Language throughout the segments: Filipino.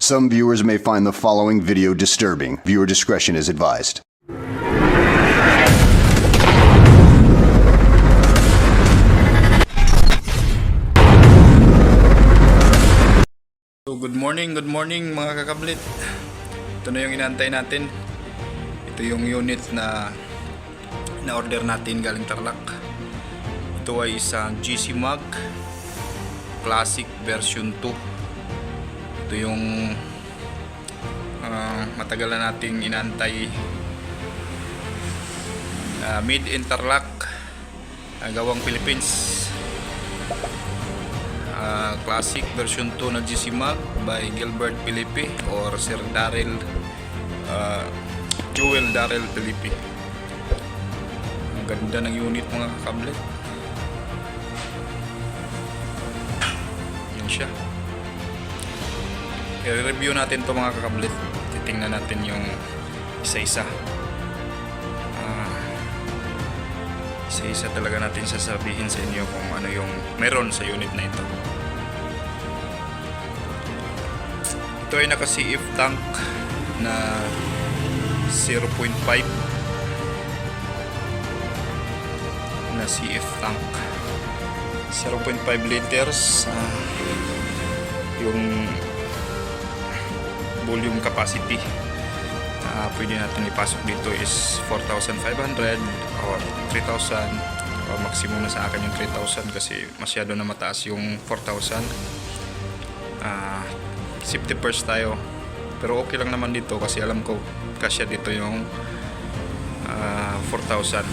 Some viewers may find the following video disturbing. Viewer discretion is advised. So good morning mga kakablit. Ito na yung inaantay natin. Ito yung unit na order natin galing Tarlac. Ito ay isang GC Mag Classic version 2. Ito yung matagal na nating inaantay. Made in Tarlac, gawang Philippines. Classic version 2 na GC Mag by Gilbert Philippi or Sir Darrell Joel Darrell Philippi. Ang ganda ng unit mga kakablet. Yan siya. I-review natin to mga kakablet. Titingnan natin yung isa-isa. Isa-isa talaga natin sasabihin sa inyo kung ano yung meron sa unit na ito. Ito ay naka CF tank na 0.5 na CF tank 0.5 liters. Yung volume capacity pwede natin ipasok dito is 4,500 or 3,000 or maximum na sa akin yung 3,000 kasi masyado na mataas yung 4,000. Safety first tayo, pero okay lang naman dito kasi alam ko kasya dito yung 4,000.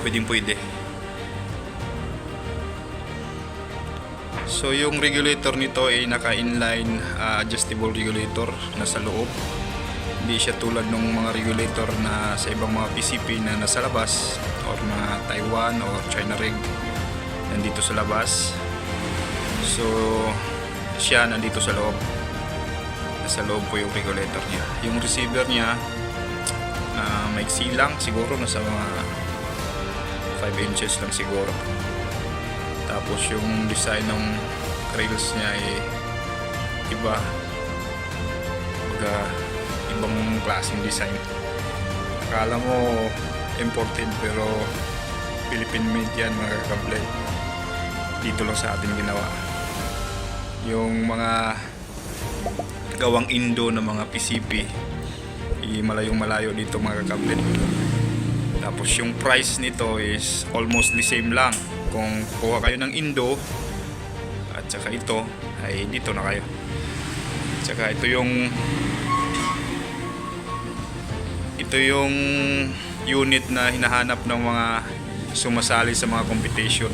Pwede. So yung regulator nito ay naka-inline adjustable regulator na sa loob. Hindi siya tulad ng mga regulator na sa ibang mga PCP na nasa labas or mga Taiwan or China rig nandito sa labas. So siya nandito sa loob. Nasa loob po yung regulator niya. Yung receiver niya maiksi lang siguro, nasa mga 5 inches lang siguro. Tapos yung design ng rails niya ay iba, ibang klaseng design. Akala mo imported pero Philippine made yan mga kakablet. Dito lang sa atin ginawa. Yung mga gawang Indo na mga PCP malayong-malayo dito mga kakablet. Tapos yung price nito is almost the same lang. Kung kuha kayo ng Indo at saka ito ay dito na kayo. At saka ito yung unit na hinahanap ng mga sumasali sa mga competition.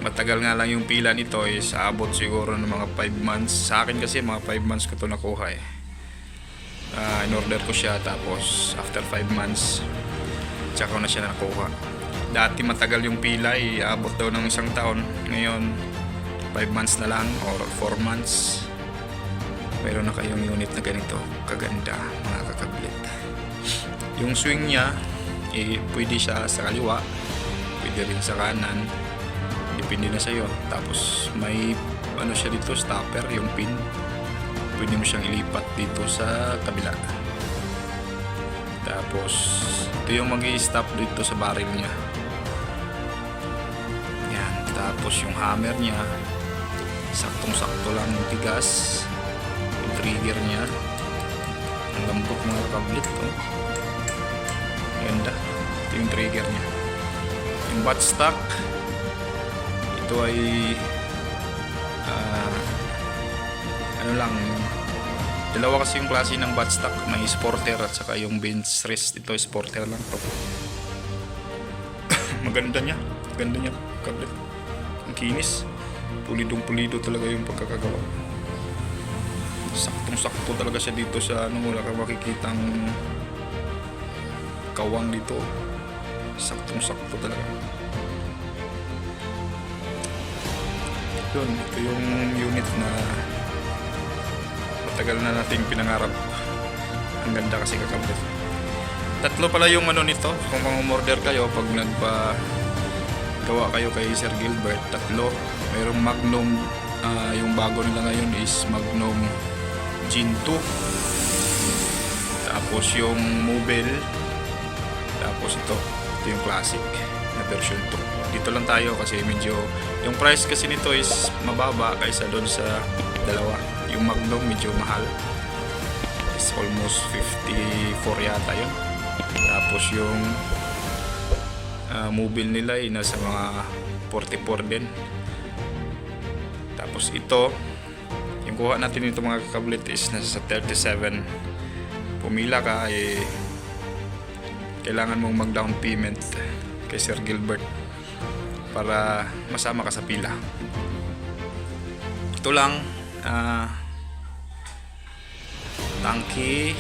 Matagal nga lang yung pila nito is aabot siguro ng mga 5 months. Sa akin kasi mga 5 months ko ito nakuha eh. In-order ko siya tapos after 5 months tsaka ko na siya nakuha. Dati matagal yung pila, aabot daw ng 1 taon. Ngayon 5 months na lang or 4 months. Meron na kayong unit na ganito kaganda mga kakablit. Yung swing niya pwede siya sa kaliwa, pwede rin sa kanan, depende na sa'yo. Tapos may siya dito, stopper, yung pin, pwede mo siyang ilipat dito sa kabila. Tapos ito yung mag-i-stop dito sa barrel niya. Yan. Tapos yung hammer niya saktong-sakto lang yung tigas. Yung trigger niya ang lambot mga kablit to. Ganda. Ito yung trigger niya. Yung buttstock ito ay dalawa kasi yung klase ng buttstock. May sporter at saka yung bench rest. Ito sporter lang to. Maganda niya kablit. Ang kinis, pulido talaga yung pagkakagawa. Saktong-sakto talaga siya dito sa wala ka makikitang kawang dito. Saktong-sakto talaga. Ito yung unit na matagal na nating pinangarap. Ang ganda kasi kakablit. Tatlo pala yung nito. Kung umorder kayo pag nagpa gawa kayo kay Sir Gilbert, tatlo. Mayroong Magnum Yung bago nila ngayon is Magnum Gin 2. Tapos yung Mobile. Tapos ito yung classic na version 2. Dito lang tayo kasi medyo yung price kasi nito is mababa kaysa doon sa dalawa. Yung Magnum medyo mahal. It's almost 54 yata yun. Tapos yung Mobile nila ay nasa mga 44 din. Tapos ito, yung kuha natin ito mga kakablit is nasa 37. Pumila ka kailangan mong mag down payment kay Sir Gilbert para masama ka sa pila. Ito lang, tangke,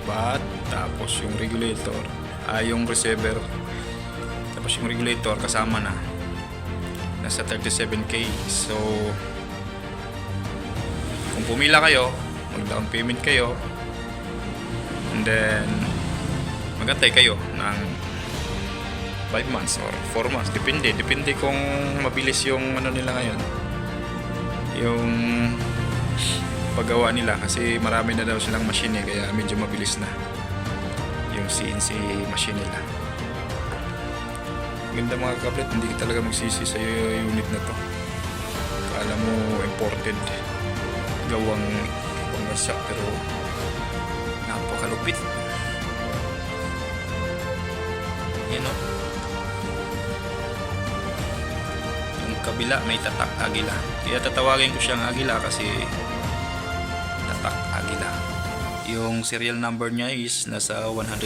bat, tapos yung regulator, yung receiver, tapos yung regulator kasama na, nasa 37k. So kung pumila kayo, mag down payment kayo, and then magantay kayo ng 5 months or 4 months, depende kung mabilis yung ano nila ngayon, yung paggawa nila, kasi marami na daw silang machine kaya medyo mabilis na yung CNC machine nila. Ganda mga kablet, hindi ka talaga magsisi sa unit na to. Kala mo imported, gawang bansa, pero napakalupit. Yan o. Yung kabila may tatak agila. Kaya tatawagin ko siyang agila kasi tatak agila. Yung serial number niya is nasa 120.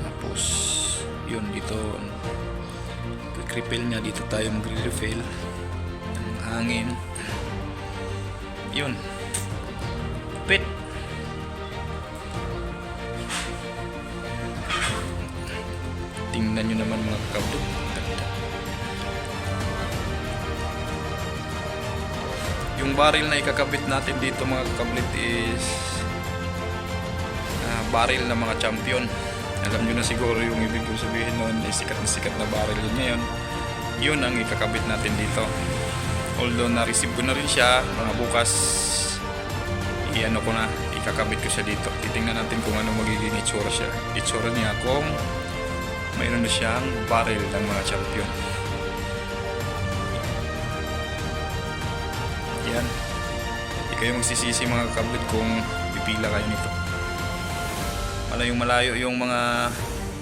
Tapos yun, dito quick refill niya, dito tayo magre-refill ng hangin. Yun, pit. Tingnan nyo naman mga kakablit. Yung barrel na ikakabit natin dito mga kakablit is barrel na mga champion. Alam nyo na siguro yung ibig ko sabihin noon, sikat na barrel yun ngayon. Yun ang ikakabit natin dito. Although na-receive ko na rin siya, mga bukas i-ano ko na, ikakabit ko siya dito. Titingnan natin kung ano magiging itsura siya. Itsura niya kung mayroon na siyang barrel ng mga champion. Yan. Hindi kayo magsisisi mga kakablit kung pipila kayo nito. Malayo yung mga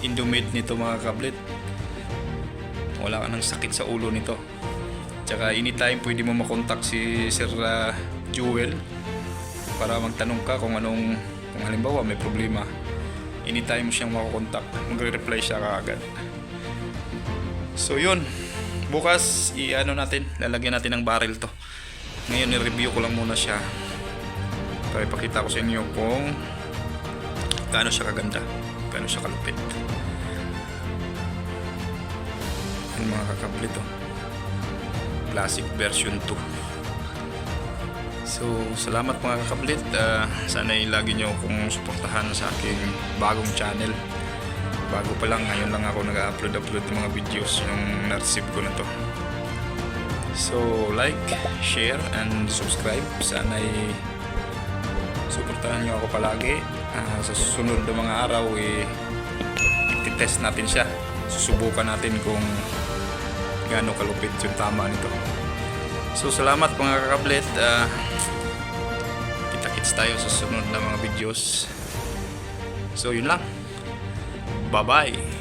Indomate nito mga kakablit. Wala ka ng sakit sa ulo nito. Tsaka anytime pwede mo makontak si Sir Jewel para magtanong ka kung halimbawa may problema. Anytime mo siyang makakontak, magre-reply siya kaagad. So yun, bukas lalagyan natin ng barrel to. Ngayon i-review ko lang muna siya para ipakita ko sa inyo kung gaano siya kaganda, gaano siya kalupit. Yung mga kakablit to, classic version 2. So salamat mga kakablit, sana lagi nyo akong suportahan sa aking bagong channel. Bago pa lang, ngayon lang ako nag-upload ng mga videos yung na-receive ko na to. So like, share, and subscribe. Sana suportahan nyo ako palagi. Sa susunod na mga araw i-test natin siya. Susubukan natin kung gaano kalupit yung tama nito. So salamat mga kakablit. Kita-kits tayo sa susunod na mga videos. So yun lang. Bye bye.